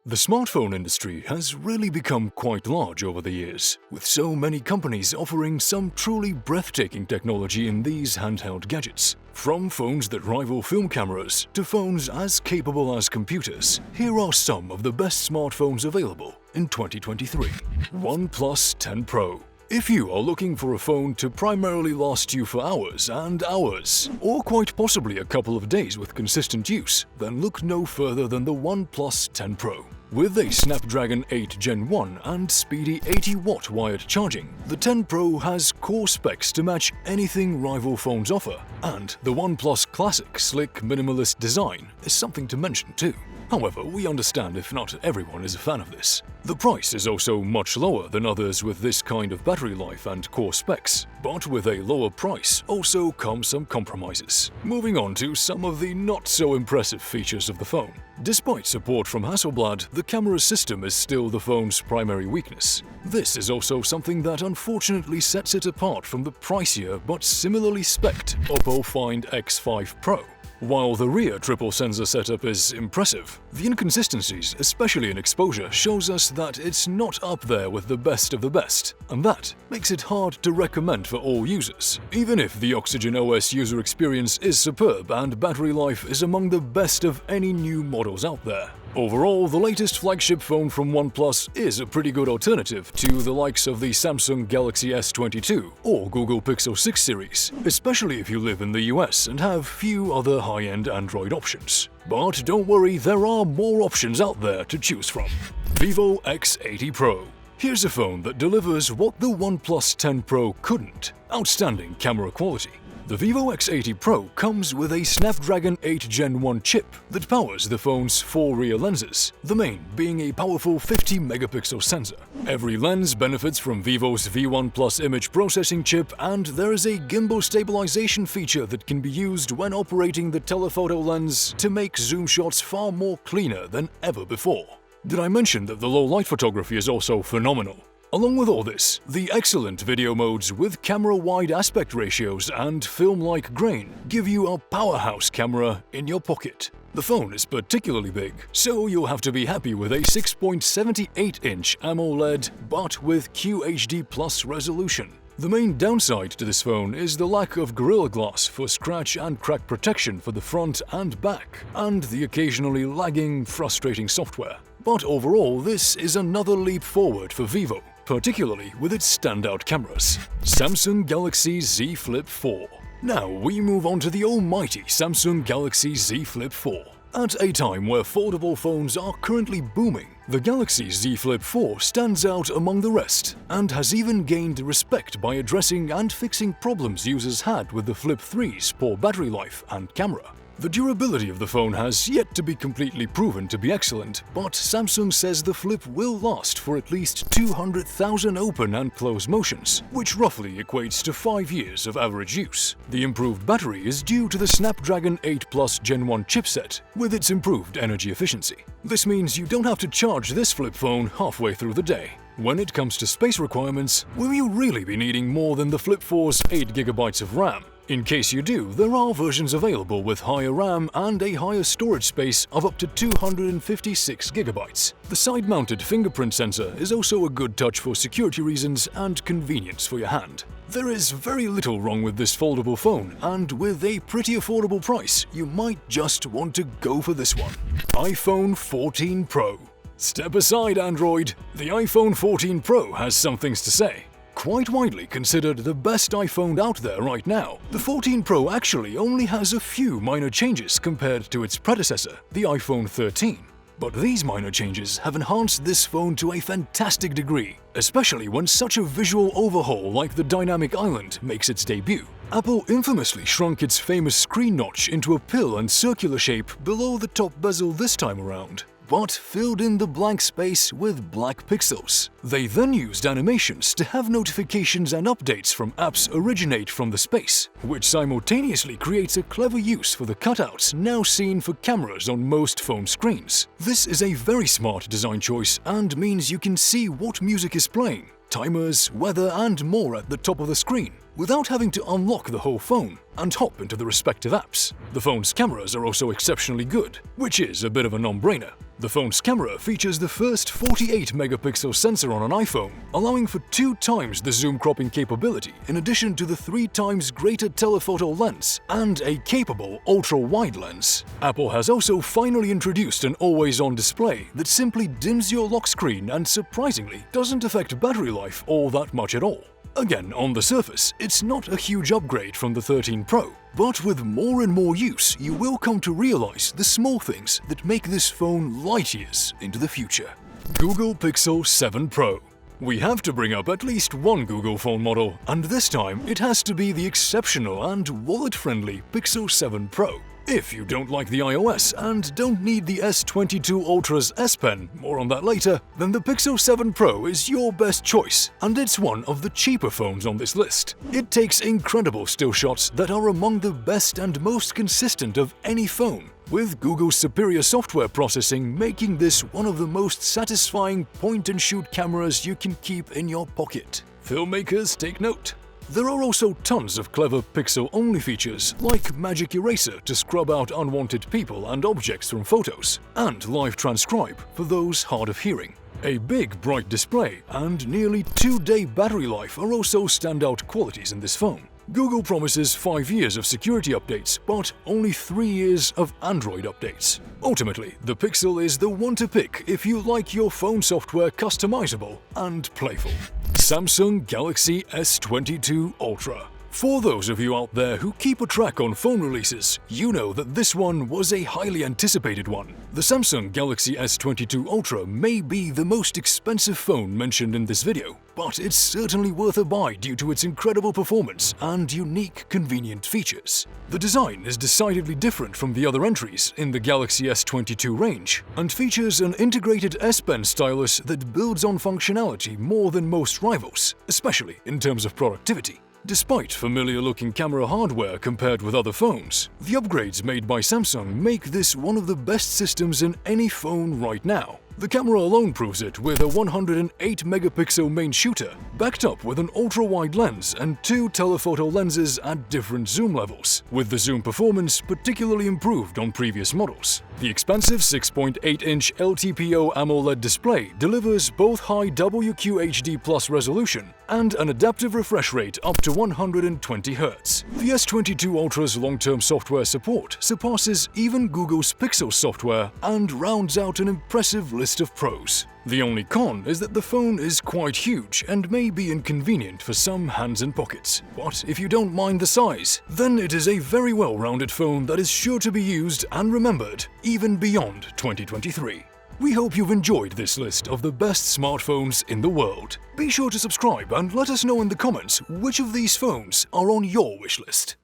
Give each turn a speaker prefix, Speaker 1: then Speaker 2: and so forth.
Speaker 1: The smartphone industry has really become quite large over the years, with so many companies offering some truly breathtaking technology in these handheld gadgets. From phones that rival film cameras to phones as capable as computers, here are some of the best smartphones available in 2023. OnePlus 10 Pro. If you are looking for a phone to primarily last you for hours and hours, or quite possibly a couple of days with consistent use, then look no further than the OnePlus 10 Pro. With a Snapdragon 8 Gen 1 and speedy 80-watt wired charging, the 10 Pro has core specs to match anything rival phones offer, and the OnePlus classic slick minimalist design is something to mention too. However, we understand if not everyone is a fan of this. The price is also much lower than others with this kind of battery life and core specs, but with a lower price also come some compromises. Moving on to some of the not-so-impressive features of the phone. Despite support from Hasselblad, the camera system is still the phone's primary weakness. This is also something that unfortunately sets it apart from the pricier but similarly spec'd Oppo Find X5 Pro. While the rear triple sensor setup is impressive, the inconsistencies, especially in exposure, shows us that it's not up there with the best of the best, and that makes it hard to recommend for all users, even if the Oxygen OS user experience is superb and battery life is among the best of any new models out there. Overall, the latest flagship phone from OnePlus is a pretty good alternative to the likes of the Samsung Galaxy S22 or Google Pixel 6 series, especially if you live in the US and have few other high-end Android options. But don't worry, there are more options out there to choose from. Vivo X80 Pro. Here's a phone that delivers what the OnePlus 10 Pro couldn't: outstanding camera quality. The Vivo X80 Pro comes with a Snapdragon 8 Gen 1 chip that powers the phone's 4 rear lenses, the main being a powerful 50-megapixel sensor. Every lens benefits from Vivo's V1 Plus image processing chip, and there is a gimbal stabilization feature that can be used when operating the telephoto lens to make zoom shots far more cleaner than ever before. Did I mention that the low-light photography is also phenomenal? Along with all this, the excellent video modes with camera-wide aspect ratios and film-like grain give you a powerhouse camera in your pocket. The phone is particularly big, so you'll have to be happy with a 6.78-inch AMOLED but with QHD Plus resolution. The main downside to this phone is the lack of Gorilla Glass for scratch and crack protection for the front and back, and the occasionally lagging, frustrating software. But overall, this is another leap forward for Vivo, particularly with its standout cameras. Samsung Galaxy Z Flip 4. Now we move on to the almighty Samsung Galaxy Z Flip 4. At a time where foldable phones are currently booming, the Galaxy Z Flip 4 stands out among the rest and has even gained respect by addressing and fixing problems users had with the Flip 3's poor battery life and camera. The durability of the phone has yet to be completely proven to be excellent, but Samsung says the Flip will last for at least 200,000 open and close motions, which roughly equates to 5 years of average use. The improved battery is due to the Snapdragon 8 Plus Gen 1 chipset, with its improved energy efficiency. This means you don't have to charge this flip phone halfway through the day. When it comes to space requirements, will you really be needing more than the Flip 4's 8GB of RAM? In case you do, there are versions available with higher RAM and a higher storage space of up to 256GB. The side-mounted fingerprint sensor is also a good touch for security reasons and convenience for your hand. There is very little wrong with this foldable phone, and with a pretty affordable price, you might just want to go for this one. iPhone 14 Pro. Step aside, Android. The iPhone 14 Pro has some things to say. Quite widely considered the best iPhone out there right now, the 14 Pro actually only has a few minor changes compared to its predecessor, the iPhone 13. But these minor changes have enhanced this phone to a fantastic degree, especially when such a visual overhaul like the Dynamic Island makes its debut. Apple infamously shrunk its famous screen notch into a pill and circular shape below the top bezel this time around, but filled in the blank space with black pixels. They then used animations to have notifications and updates from apps originate from the space, which simultaneously creates a clever use for the cutouts now seen for cameras on most phone screens. This is a very smart design choice and means you can see what music is playing, timers, weather, and more at the top of the screen, without having to unlock the whole phone. and hop into the respective apps. The phone's cameras are also exceptionally good, which is a bit of a non-brainer. The phone's camera features the first 48-megapixel sensor on an iPhone, allowing for 2 times the zoom cropping capability in addition to the 3 times greater telephoto lens and a capable ultra-wide lens. Apple has also finally introduced an always-on display that simply dims your lock screen and surprisingly doesn't affect battery life all that much at all. Again, on the surface, it's not a huge upgrade from the 13 Pro, but with more and more use, you will come to realize the small things that make this phone light years into the future. Google Pixel 7 Pro. We have to bring up at least one Google phone model, and this time it has to be the exceptional and wallet-friendly Pixel 7 Pro. If you don't like the iOS and don't need the S22 Ultra's S Pen, more on that later, then the Pixel 7 Pro is your best choice, and it's one of the cheaper phones on this list. It takes incredible still shots that are among the best and most consistent of any phone, with Google's superior software processing making this one of the most satisfying point-and-shoot cameras you can keep in your pocket. Filmmakers, take note. There are also tons of clever Pixel-only features, like Magic Eraser to scrub out unwanted people and objects from photos, and Live Transcribe for those hard of hearing. A big, bright display and nearly 2-day battery life are also standout qualities in this phone. Google promises 5 years of security updates, but only 3 years of Android updates. Ultimately, the Pixel is the one to pick if you like your phone software customizable and playful. Samsung Galaxy S22 Ultra. For those of you out there who keep a track on phone releases, you know that this one was a highly anticipated one. The Samsung Galaxy S22 Ultra may be the most expensive phone mentioned in this video, but it's certainly worth a buy due to its incredible performance and unique, convenient features. The design is decidedly different from the other entries in the Galaxy S22 range and features an integrated S Pen stylus that builds on functionality more than most rivals, especially in terms of productivity. Despite familiar-looking camera hardware compared with other phones, the upgrades made by Samsung make this one of the best systems in any phone right now. The camera alone proves it with a 108-megapixel main shooter, backed up with an ultra-wide lens and 2 telephoto lenses at different zoom levels, with the zoom performance particularly improved on previous models. The expansive 6.8-inch LTPO AMOLED display delivers both high WQHD+ resolution and an adaptive refresh rate up to 120 Hz. The S22 Ultra's long-term software support surpasses even Google's Pixel software and rounds out an impressive list of pros. The only con is that the phone is quite huge and may be inconvenient for some hands and pockets. But if you don't mind the size, then it is a very well-rounded phone that is sure to be used and remembered even beyond 2023. We hope you've enjoyed this list of the best smartphones in the world. Be sure to subscribe and let us know in the comments which of these phones are on your wishlist.